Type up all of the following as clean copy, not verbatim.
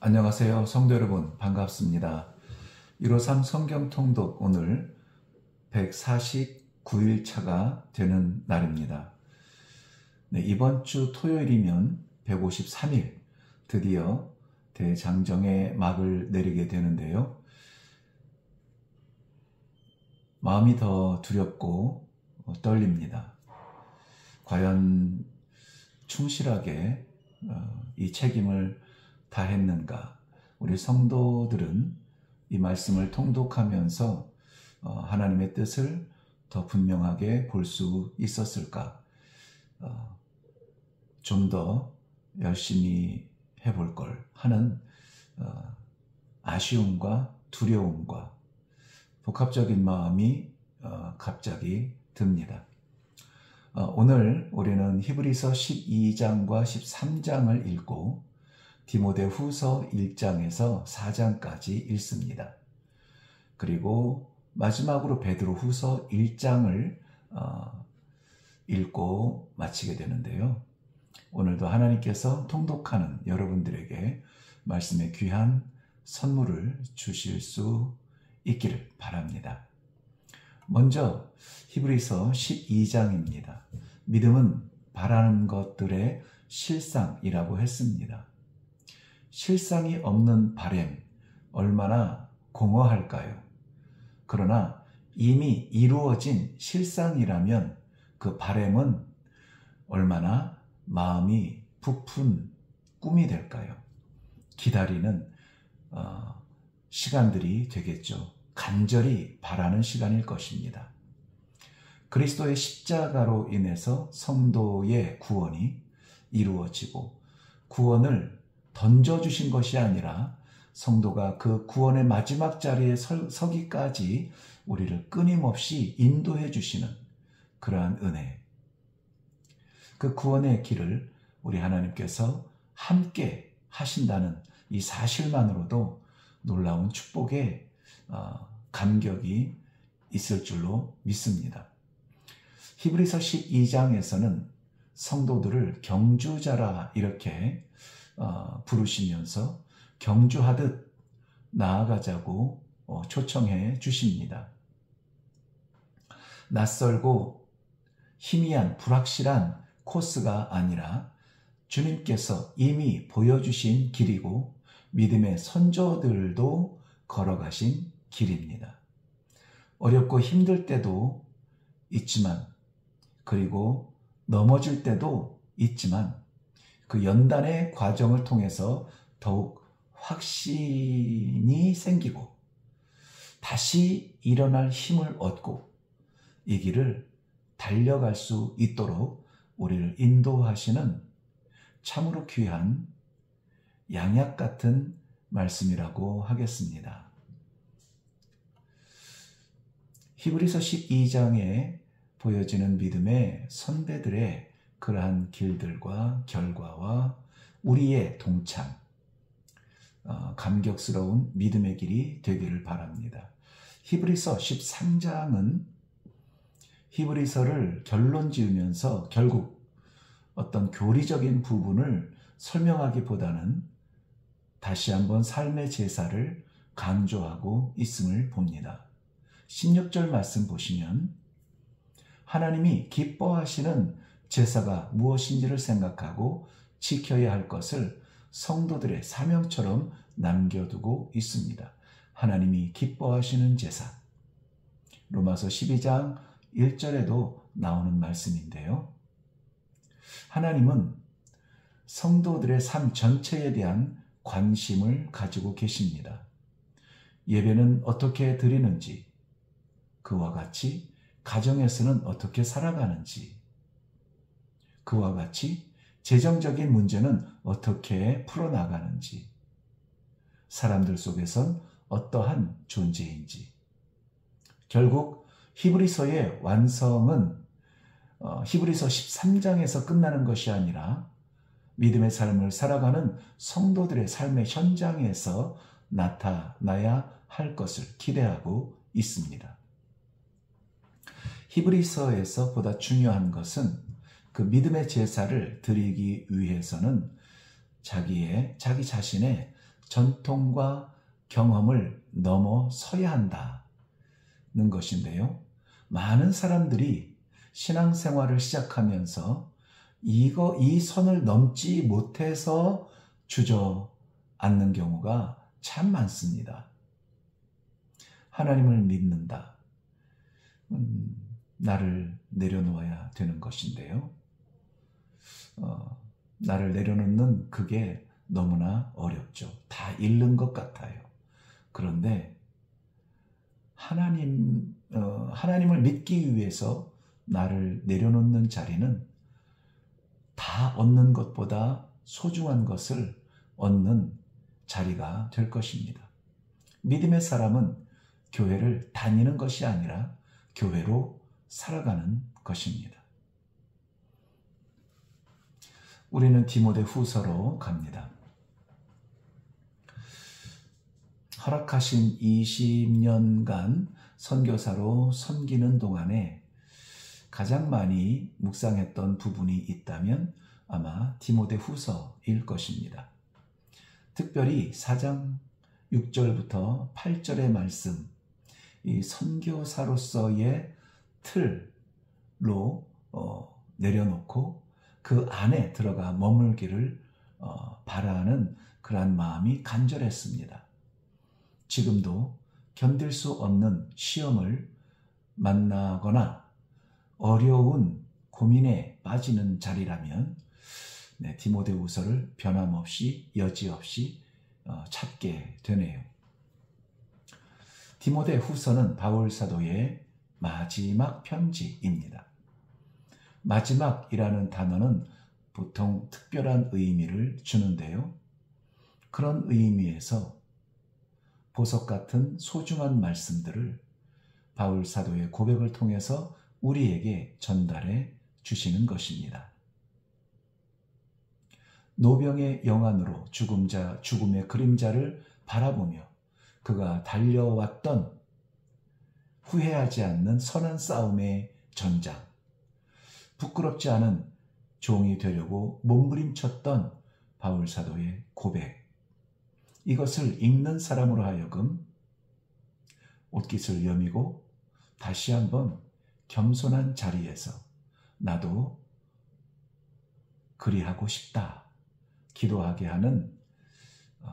안녕하세요. 성도 여러분, 반갑습니다. 153 성경 통독 오늘 149일 차가 되는 날입니다. 네, 이번 주 토요일이면 153일, 드디어 대장정의 막을 내리게 되는데요. 마음이 더 두렵고 떨립니다. 과연 충실하게 이 책임을 다했는가? 우리 성도들은 이 말씀을 통독하면서 하나님의 뜻을 더 분명하게 볼 수 있었을까? 좀 더 열심히 해볼 걸 하는 아쉬움과 두려움과 복합적인 마음이 갑자기 듭니다. 오늘 우리는 히브리서 12장과 13장을 읽고 디모데후서 1장에서 4장까지 읽습니다. 그리고 마지막으로 베드로후서 1장을 읽고 마치게 되는데요. 오늘도 하나님께서 통독하는 여러분들에게 말씀의 귀한 선물을 주실 수 있기를 바랍니다. 먼저 히브리서 12장입니다. 믿음은 바라는 것들의 실상이라고 했습니다. 실상이 없는 바램, 얼마나 공허할까요? 그러나 이미 이루어진 실상이라면 그 바램은 얼마나 마음이 부푼 꿈이 될까요? 기다리는 시간들이 되겠죠. 간절히 바라는 시간일 것입니다. 그리스도의 십자가로 인해서 성도의 구원이 이루어지고 구원을 던져주신 것이 아니라 성도가 그 구원의 마지막 자리에 서기까지 우리를 끊임없이 인도해 주시는 그러한 은혜, 그 구원의 길을 우리 하나님께서 함께 하신다는 이 사실만으로도 놀라운 축복의 감격이 있을 줄로 믿습니다. 히브리서 12장에서는 성도들을 경주자라 이렇게 부르시면서 경주하듯 나아가자고 초청해 주십니다. 낯설고 희미한 불확실한 코스가 아니라 주님께서 이미 보여주신 길이고 믿음의 선조들도 걸어가신 길입니다. 어렵고 힘들 때도 있지만, 그리고 넘어질 때도 있지만, 그 연단의 과정을 통해서 더욱 확신이 생기고 다시 일어날 힘을 얻고 이 길을 달려갈 수 있도록 우리를 인도하시는 참으로 귀한 양약 같은 말씀이라고 하겠습니다. 히브리서 12장에 보여지는 믿음의 선배들의 그러한 길들과 결과와 우리의 동참, 감격스러운 믿음의 길이 되기를 바랍니다. 히브리서 13장은 히브리서를 결론 지으면서 결국 어떤 교리적인 부분을 설명하기보다는 다시 한번 삶의 제사를 강조하고 있음을 봅니다. 16절 말씀 보시면 하나님이 기뻐하시는 제사가 무엇인지를 생각하고 지켜야 할 것을 성도들의 사명처럼 남겨두고 있습니다. 하나님이 기뻐하시는 제사. 로마서 12장 1절에도 나오는 말씀인데요. 하나님은 성도들의 삶 전체에 대한 관심을 가지고 계십니다. 예배는 어떻게 드리는지, 그와 같이 가정에서는 어떻게 살아가는지, 그와 같이 재정적인 문제는 어떻게 풀어나가는지, 사람들 속에선 어떠한 존재인지. 결국 히브리서의 완성은 히브리서 13장에서 끝나는 것이 아니라 믿음의 삶을 살아가는 성도들의 삶의 현장에서 나타나야 할 것을 기대하고 있습니다. 히브리서에서 보다 중요한 것은 그 믿음의 제사를 드리기 위해서는 자기 자신의 전통과 경험을 넘어서야 한다는 것인데요. 많은 사람들이 신앙생활을 시작하면서 이 선을 넘지 못해서 주저앉는 경우가 참 많습니다. 하나님을 믿는다. 나를 내려놓아야 되는 것인데요. 나를 내려놓는 그게 너무나 어렵죠. 다 잃는 것 같아요. 그런데 하나님을 믿기 위해서 나를 내려놓는 자리는 다 얻는 것보다 소중한 것을 얻는 자리가 될 것입니다. 믿음의 사람은 교회를 다니는 것이 아니라 교회로 살아가는 것입니다. 우리는 디모데 후서로 갑니다. 허락하신 20년간 선교사로 섬기는 동안에 가장 많이 묵상했던 부분이 있다면 아마 디모데 후서일 것입니다. 특별히 4장 6절부터 8절의 말씀, 이 선교사로서의 틀로 내려놓고 그 안에 들어가 머물기를 바라는 그러한 마음이 간절했습니다. 지금도 견딜 수 없는 시험을 만나거나 어려운 고민에 빠지는 자리라면 디모데후서를 변함없이 여지없이 찾게 되네요. 디모데후서는 바울 사도의 마지막 편지입니다. 마지막이라는 단어는 보통 특별한 의미를 주는데요. 그런 의미에서 보석 같은 소중한 말씀들을 바울 사도의 고백을 통해서 우리에게 전달해 주시는 것입니다. 노병의 영안으로 죽음의 그림자를 바라보며 그가 달려왔던 후회하지 않는 선한 싸움의 전장, 부끄럽지 않은 종이 되려고 몸부림쳤던 바울 사도의 고백, 이것을 읽는 사람으로 하여금 옷깃을 여미고 다시 한번 겸손한 자리에서 나도 그리하고 싶다 기도하게 하는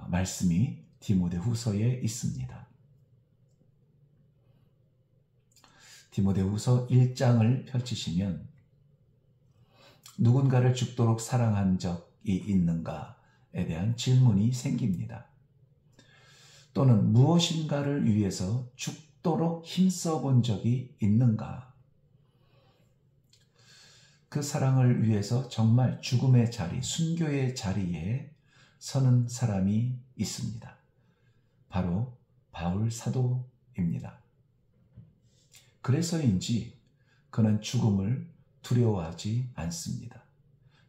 말씀이 디모데후서에 있습니다. 디모데후서 1장을 펼치시면 누군가를 죽도록 사랑한 적이 있는가에 대한 질문이 생깁니다. 또는 무엇인가를 위해서 죽도록 힘써 본 적이 있는가? 그 사랑을 위해서 정말 죽음의 자리, 순교의 자리에 서는 사람이 있습니다. 바로 바울 사도입니다. 그래서인지 그는 죽음을 두려워하지 않습니다.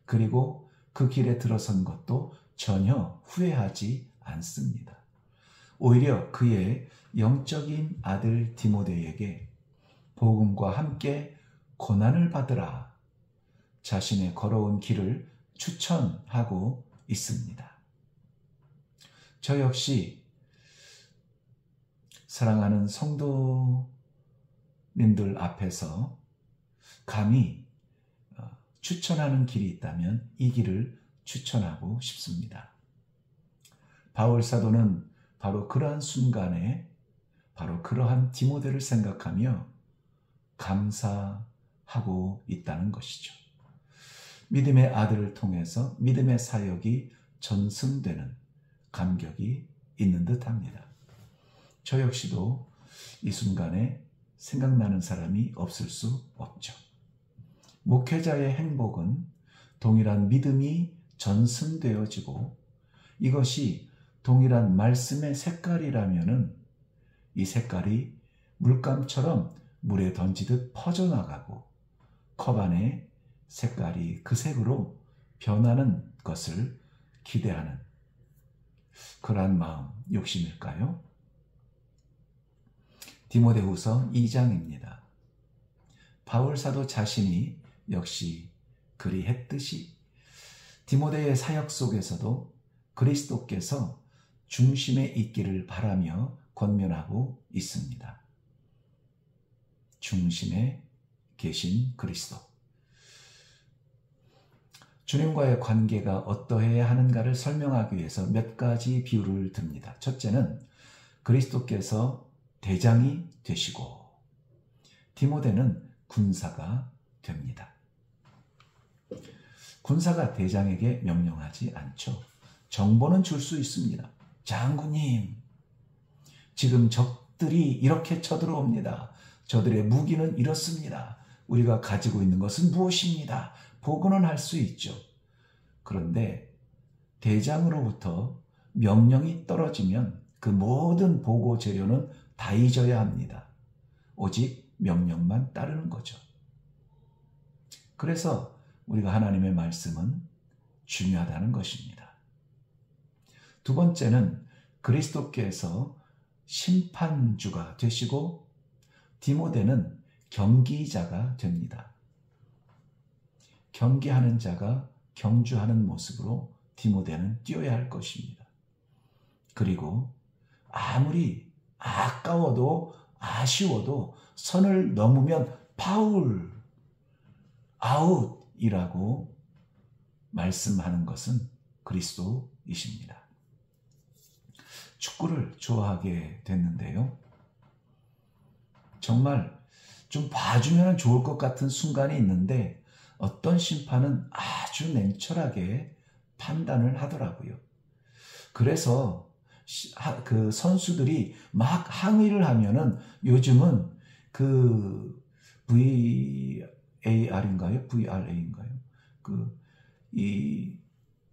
그리고 그 길에 들어선 것도 전혀 후회하지 않습니다. 오히려 그의 영적인 아들 디모데에게 복음과 함께 고난을 받으라 자신의 걸어온 길을 추천하고 있습니다. 저 역시 사랑하는 성도님들 앞에서 감히 추천하는 길이 있다면 이 길을 추천하고 싶습니다. 바울 사도는 바로 그러한 순간에 바로 그러한 디모데를 생각하며 감사하고 있다는 것이죠. 믿음의 아들을 통해서 믿음의 사역이 전승되는 감격이 있는 듯합니다. 저 역시도 이 순간에 생각나는 사람이 없을 수 없죠. 목회자의 행복은 동일한 믿음이 전승되어지고 이것이 동일한 말씀의 색깔이라면은 이 색깔이 물감처럼 물에 던지듯 퍼져나가고 컵 안에 색깔이 그 색으로 변하는 것을 기대하는 그러한 마음, 욕심일까요? 디모데후서 2장입니다. 바울 사도 자신이 역시 그리했듯이 디모데의 사역 속에서도 그리스도께서 중심에 있기를 바라며 권면하고 있습니다. 중심에 계신 그리스도. 주님과의 관계가 어떠해야 하는가를 설명하기 위해서 몇 가지 비유를 듭니다. 첫째는 그리스도께서 대장이 되시고 디모데는 군사가 됩니다. 군사가 대장에게 명령하지 않죠. 정보는 줄 수 있습니다. 장군님, 지금 적들이 이렇게 쳐들어옵니다. 저들의 무기는 이렇습니다. 우리가 가지고 있는 것은 무엇입니다. 보고는 할 수 있죠. 그런데 대장으로부터 명령이 떨어지면 그 모든 보고 재료는 다 잊어야 합니다. 오직 명령만 따르는 거죠. 그래서 우리가 하나님의 말씀은 중요하다는 것입니다. 두 번째는 그리스도께서 심판주가 되시고 디모데는 경기자가 됩니다. 경계하는 자가 경주하는 모습으로 디모데는 뛰어야 할 것입니다. 그리고 아무리 아까워도 아쉬워도 선을 넘으면 파울, 아웃이라고 말씀하는 것은 그리스도이십니다. 축구를 좋아하게 됐는데요. 정말 좀 봐주면 좋을 것 같은 순간이 있는데 어떤 심판은 아주 냉철하게 판단을 하더라고요. 그래서 그 선수들이 막 항의를 하면은 요즘은 그 VAR인가요? VRA인가요? 이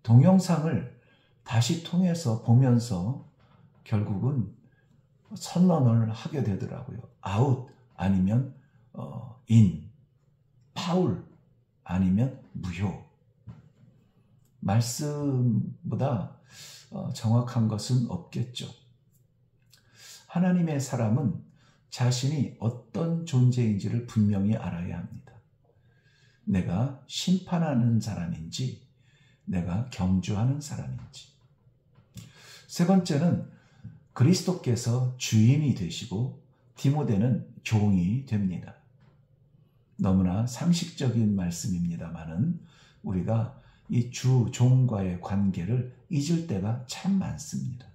동영상을 다시 통해서 보면서 결국은 선언을 하게 되더라고요. 아웃 아니면 인, 파울 아니면 무효. 말씀보다 정확한 것은 없겠죠. 하나님의 사람은 자신이 어떤 존재인지를 분명히 알아야 합니다. 내가 심판하는 사람인지, 내가 경주하는 사람인지. 세 번째는 그리스도께서 주인이 되시고 디모데는 종이 됩니다. 너무나 상식적인 말씀입니다만은 우리가 이 주 종과의 관계를 잊을 때가 참 많습니다.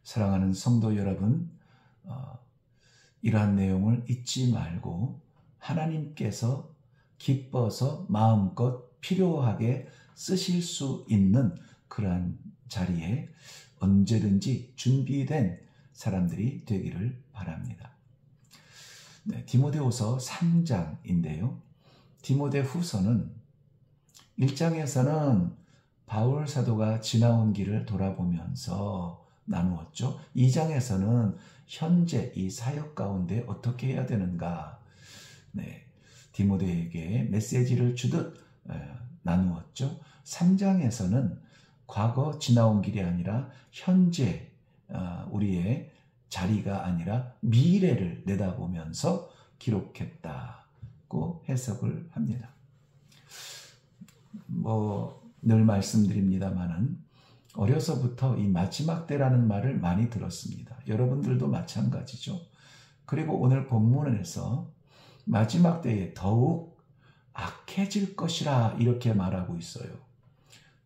사랑하는 성도 여러분, 이러한 내용을 잊지 말고 하나님께서 기뻐서 마음껏 필요하게 쓰실 수 있는 그러한 자리에 언제든지 준비된 사람들이 되기를 바랍니다. 네, 디모데후서 3장인데요. 디모데후서는 1장에서는 바울 사도가 지나온 길을 돌아보면서 나누었죠. 2장에서는 현재 이 사역 가운데 어떻게 해야 되는가, 디모데에게 메시지를 주듯 나누었죠. 3장에서는 과거 지나온 길이 아니라 현재 우리의 자리가 아니라 미래를 내다보면서 기록했다고 해석을 합니다. 늘 말씀드립니다만은 어려서부터 이 마지막 때라는 말을 많이 들었습니다. 여러분들도 마찬가지죠. 그리고 오늘 본문에서 마지막 때에 더욱 악해질 것이라 이렇게 말하고 있어요.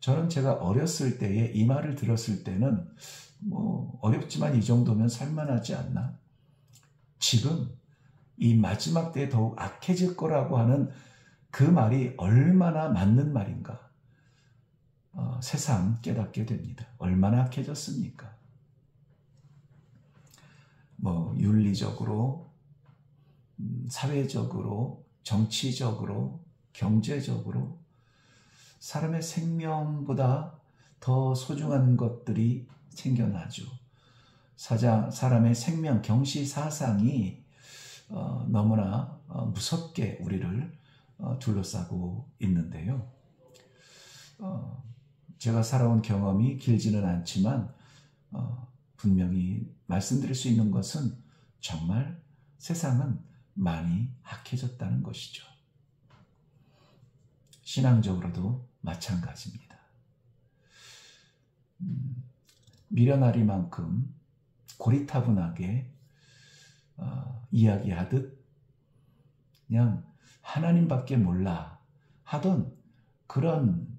저는 제가 어렸을 때에 이 말을 들었을 때는 어렵지만 이 정도면 살만하지 않나? 지금 이 마지막 때에 더욱 악해질 거라고 하는 그 말이 얼마나 맞는 말인가? 새삼 깨닫게 됩니다. 얼마나 악해졌습니까? 윤리적으로, 사회적으로, 정치적으로, 경제적으로 사람의 생명보다 더 소중한 것들이 생겨나죠. 사람의 생명, 경시 사상이 너무나 무섭게 우리를 둘러싸고 있는데요. 제가 살아온 경험이 길지는 않지만 분명히 말씀드릴 수 있는 것은 정말 세상은 많이 악해졌다는 것이죠. 신앙적으로도 마찬가지입니다. 미련하리만큼 고리타분하게 이야기하듯 그냥 하나님밖에 몰라 하던 그런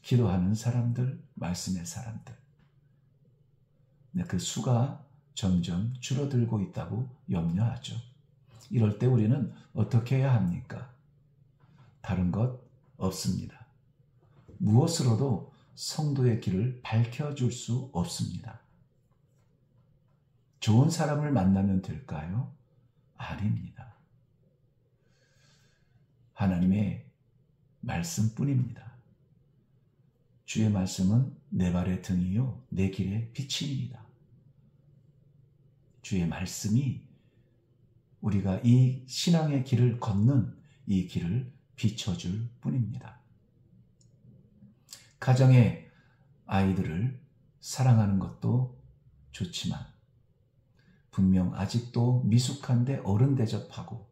기도하는 사람들, 말씀의 사람들, 그 수가 점점 줄어들고 있다고 염려하죠. 이럴 때 우리는 어떻게 해야 합니까? 다른 것 없습니다. 무엇으로도 성도의 길을 밝혀줄 수 없습니다. 좋은 사람을 만나면 될까요? 아닙니다. 하나님의 말씀뿐입니다. 주의 말씀은 내 발의 등이요 내 길의 빛입니다. 주의 말씀이 우리가 이 신앙의 길을 걷는 이 길을 비춰줄 뿐입니다. 가정의 아이들을 사랑하는 것도 좋지만 분명 아직도 미숙한데 어른 대접하고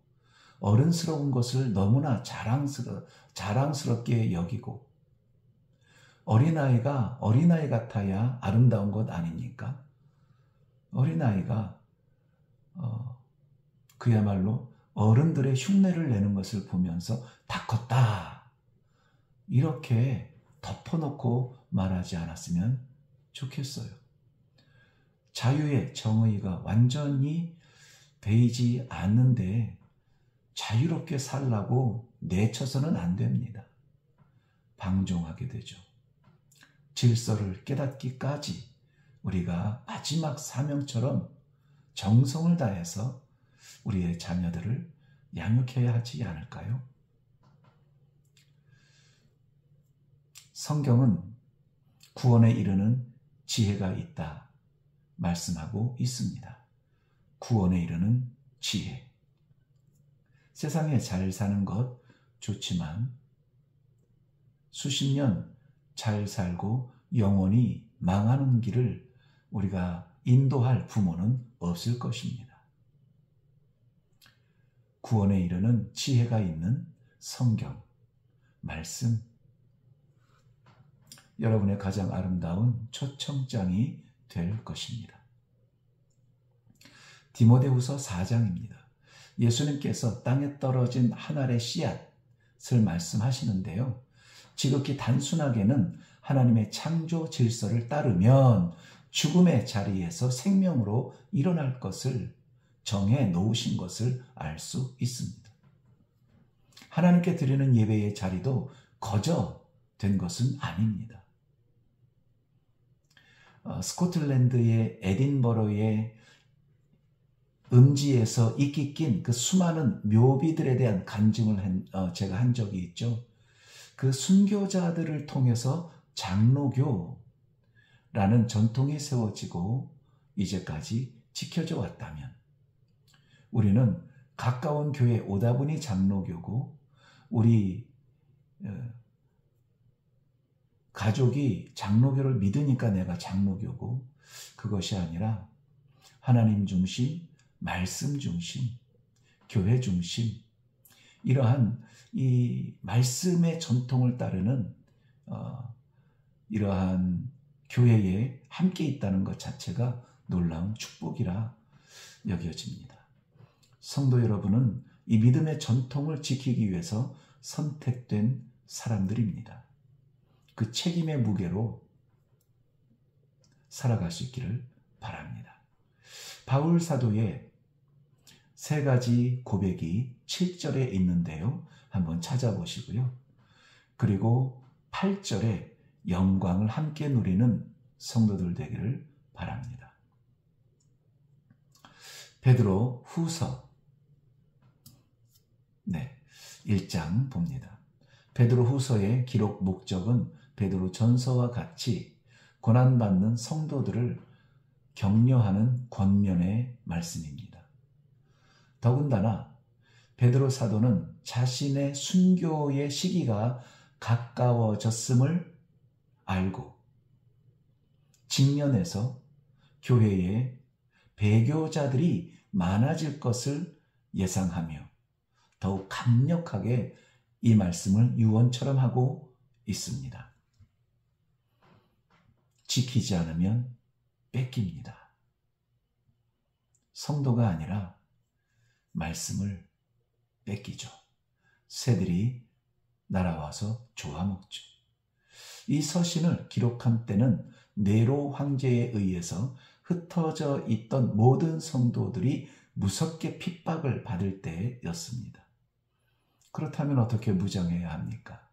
어른스러운 것을 너무나 자랑스럽게 여기고 어린아이가 어린아이 같아야 아름다운 것 아닙니까? 어린아이가 그야말로 어른들의 흉내를 내는 것을 보면서 다 컸다 이렇게 덮어놓고 말하지 않았으면 좋겠어요. 자유의 정의가 완전히 되지 않는데 자유롭게 살라고 내쳐서는 안 됩니다. 방종하게 되죠. 질서를 깨닫기까지 우리가 마지막 사명처럼 정성을 다해서 우리의 자녀들을 양육해야 하지 않을까요? 성경은 구원에 이르는 지혜가 있다 말씀하고 있습니다. 구원에 이르는 지혜. 세상에 잘 사는 것 좋지만 수십 년 잘 살고 영원히 망하는 길을 우리가 인도할 부모는 없을 것입니다. 구원에 이르는 지혜가 있는 성경, 말씀, 여러분의 가장 아름다운 초청장이 될 것입니다. 디모데후서 4장입니다. 예수님께서 땅에 떨어진 한 알의 씨앗을 말씀하시는데요. 지극히 단순하게는 하나님의 창조 질서를 따르면 죽음의 자리에서 생명으로 일어날 것을 정해 놓으신 것을 알 수 있습니다. 하나님께 드리는 예배의 자리도 거저된 것은 아닙니다. 스코틀랜드의 에딘버러의 음지에서 이끼 낀 그 수많은 묘비들에 대한 간증을 제가 한 적이 있죠. 그 순교자들을 통해서 장로교라는 전통이 세워지고 이제까지 지켜져 왔다면 우리는 가까운 교회 오다 보니 장로교고 우리 가족이 장로교를 믿으니까 내가 장로교고 그것이 아니라 하나님 중심, 말씀 중심, 교회 중심 이러한 이 말씀의 전통을 따르는 이러한 교회에 함께 있다는 것 자체가 놀라운 축복이라 여겨집니다. 성도 여러분은 이 믿음의 전통을 지키기 위해서 선택된 사람들입니다. 그 책임의 무게로 살아갈 수 있기를 바랍니다. 바울 사도의 세 가지 고백이 7절에 있는데요. 한번 찾아보시고요. 그리고 8절에 영광을 함께 누리는 성도들 되기를 바랍니다. 베드로 후서 1장 봅니다. 베드로 후서의 기록 목적은 베드로 전서와 같이 고난받는 성도들을 격려하는 권면의 말씀입니다. 더군다나 베드로 사도는 자신의 순교의 시기가 가까워졌음을 알고 직면해서 교회에 배교자들이 많아질 것을 예상하며 더욱 강력하게 이 말씀을 유언처럼 하고 있습니다. 지키지 않으면 뺏깁니다. 성도가 아니라 말씀을 뺏기죠. 새들이 날아와서 좋아먹죠. 이 서신을 기록한 때는 네로 황제에 의해서 흩어져 있던 모든 성도들이 무섭게 핍박을 받을 때였습니다. 그렇다면 어떻게 무장해야 합니까?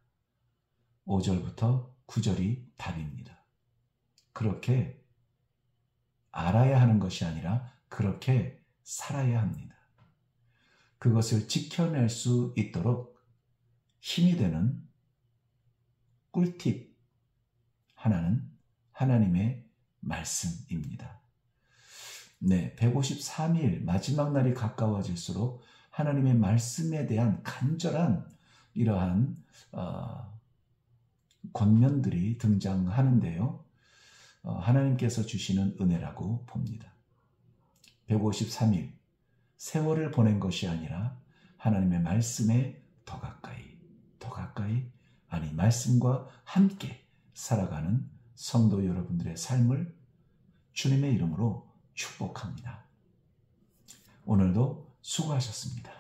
5절부터 9절이 답입니다. 그렇게 알아야 하는 것이 아니라 그렇게 살아야 합니다. 그것을 지켜낼 수 있도록 힘이 되는 꿀팁 하나는 하나님의 말씀입니다. 네, 153일 마지막 날이 가까워질수록 하나님의 말씀에 대한 간절한 이러한 권면들이 등장하는데요. 하나님께서 주시는 은혜라고 봅니다. 153일, 세월을 보낸 것이 아니라 하나님의 말씀에 더 가까이, 아니 말씀과 함께 살아가는 성도 여러분들의 삶을 주님의 이름으로 축복합니다. 오늘도 수고하셨습니다.